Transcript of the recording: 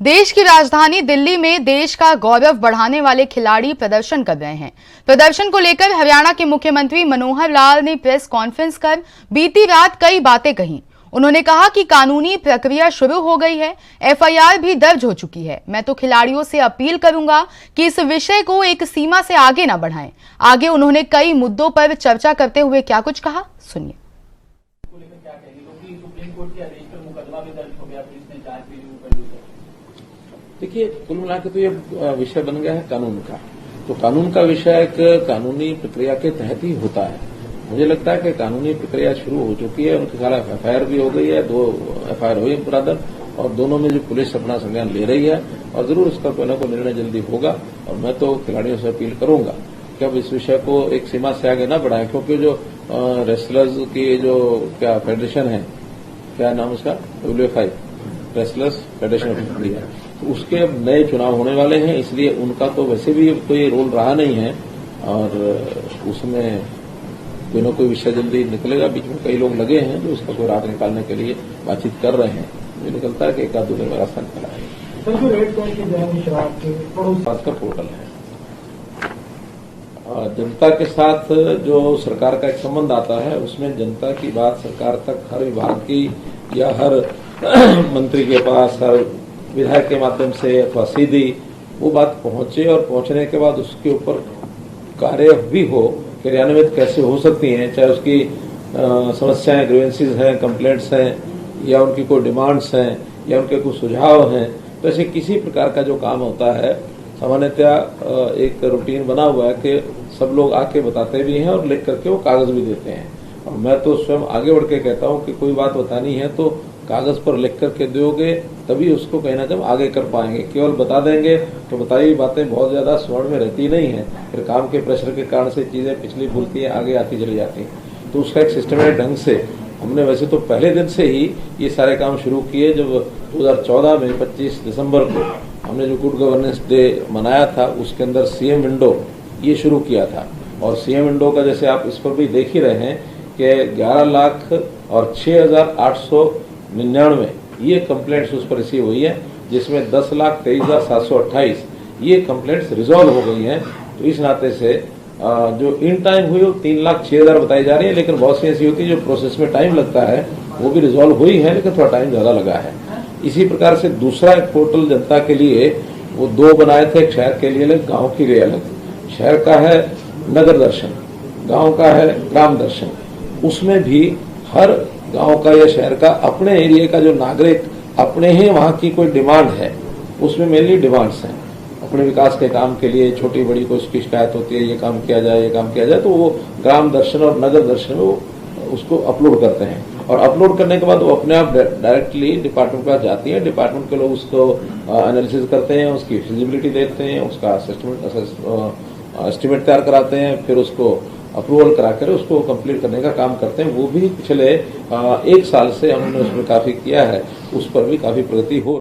देश की राजधानी दिल्ली में देश का गौरव बढ़ाने वाले खिलाड़ी प्रदर्शन कर रहे हैं। प्रदर्शन को लेकर हरियाणा के मुख्यमंत्री मनोहर लाल ने प्रेस कॉन्फ्रेंस कर बीती रात कई बातें कही। उन्होंने कहा कि कानूनी प्रक्रिया शुरू हो गई है, एफआईआर भी दर्ज हो चुकी है। मैं तो खिलाड़ियों से अपील करूंगा कि इस विषय को एक सीमा से आगे न बढ़ाएं। आगे उन्होंने कई मुद्दों पर चर्चा करते हुए क्या कुछ कहा, सुनिए। देखिए, कुल मिला के तो ये विषय बन गया है कानून का। तो कानून का विषय एक कानूनी प्रक्रिया के तहत ही होता है। मुझे लगता है कि कानूनी प्रक्रिया शुरू हो चुकी है, उनके खिलाफ एफआईआर भी हो गई है, 2 एफआईआर हुई पुरादर, और दोनों में जो पुलिस अपना संज्ञान ले रही है और जरूर इसका कोई न कोई निर्णय जल्दी होगा। और मैं तो खिलाड़ियों से अपील करूंगा कि अब इस विषय को एक सीमा से आगे न बढ़ाएं, क्योंकि जो रेसलर्स की जो क्या फेडरेशन है, क्या नाम उसका, WFI, wrestlers federation of India, तो उसके अब नए चुनाव होने वाले हैं, इसलिए उनका तो वैसे भी कोई रोल रहा नहीं है और उसमें कोई न कोई विषय जल्दी निकलेगा। बीच में कई लोग लगे हैं जो उसका कोई राग निकालने के लिए बातचीत कर रहे हैं। मुझे निकलता है कि एक आध दो दिन में रास्ता निकला है। का पोर्टल है, जनता के साथ जो सरकार का एक संबंध आता है, उसमें जनता की बात सरकार तक हर विभाग की या हर मंत्री के पास, हर विधायक के माध्यम से अथवा सीधी वो बात पहुंचे, और पहुंचने के बाद उसके ऊपर कार्य भी हो, क्रियान्वित कैसे हो सकती हैं, चाहे उसकी समस्याएं, ग्रीवेंसेस हैं, कंप्लेंट्स हैं, या उनकी कोई डिमांड्स हैं, या उनके कुछ सुझाव हैं। तो ऐसे किसी प्रकार का जो काम होता है, सामान्यतया एक रूटीन बना हुआ है कि सब लोग आके बताते भी हैं और लिख करके वो कागज भी देते हैं। और मैं तो स्वयं आगे बढ़ के कहता हूँ कि कोई बात बतानी है तो कागज पर लिख करके दोगे, तभी उसको कहीं ना कहीं आगे कर पाएंगे। केवल बता देंगे तो बताई हुई बातें बहुत ज्यादा स्मरण में रहती नहीं है, फिर काम के प्रेशर के कारण से चीजें पिछली भूलती हैं, आगे आती चली जाती हैं। तो उसका एक सिस्टमेटिक ढंग से हमने वैसे तो पहले दिन से ही ये सारे काम शुरू किए। जब 2014 में 25 दिसंबर को हमने जो गुड गवर्नेंस डे मनाया था, उसके अंदर सीएम विंडो ये शुरू किया था। और सीएम विंडो का जैसे आप इस पर भी देख ही रहे हैं कि 11 लाख और 6,899 ये कंप्लेंट्स उस पर रिसीव हुई है, जिसमें 10,23,728 ये कंप्लेंट्स रिजॉल्व हो गई हैं। तो इस नाते से जो इन टाइम हुई वो 3,06,000 बताई जा रही है, लेकिन बहुत सी ऐसी होती है जो प्रोसेस में टाइम लगता है, वो भी रिजॉल्व हुई है, लेकिन थोड़ा टाइम ज्यादा लगा है। इसी प्रकार से दूसरा एक पोर्टल जनता के लिए वो 2 बनाए थे, एक शहर के लिए अलग, गाँव के लिए अलग। शहर का है नगर दर्शन, गाँव का है ग्राम दर्शन। उसमें भी हर गांव का या शहर का अपने एरिया का जो नागरिक अपने ही वहां की कोई डिमांड है, उसमें मेनली डिमांड्स हैं अपने विकास के काम के लिए, छोटी बड़ी कोई उसकी शिकायत होती है, ये काम किया जाए, ये काम किया जाए, तो वो ग्राम दर्शन और नगर दर्शन में वो उसको अपलोड करते हैं। और अपलोड करने के बाद वो अपने आप डायरेक्टली डिपार्टमेंट के पास जाती है। डिपार्टमेंट के लोग उसको एनालिसिस करते हैं, उसकी फिजिबिलिटी देखते हैं, उसका एस्टिमेट तैयार कराते हैं, फिर उसको अप्रूवल कराकर उसको कंप्लीट करने का काम करते हैं। वो भी पिछले 1 साल से हमने उसमें काफी किया है, उस पर भी काफी प्रगति हो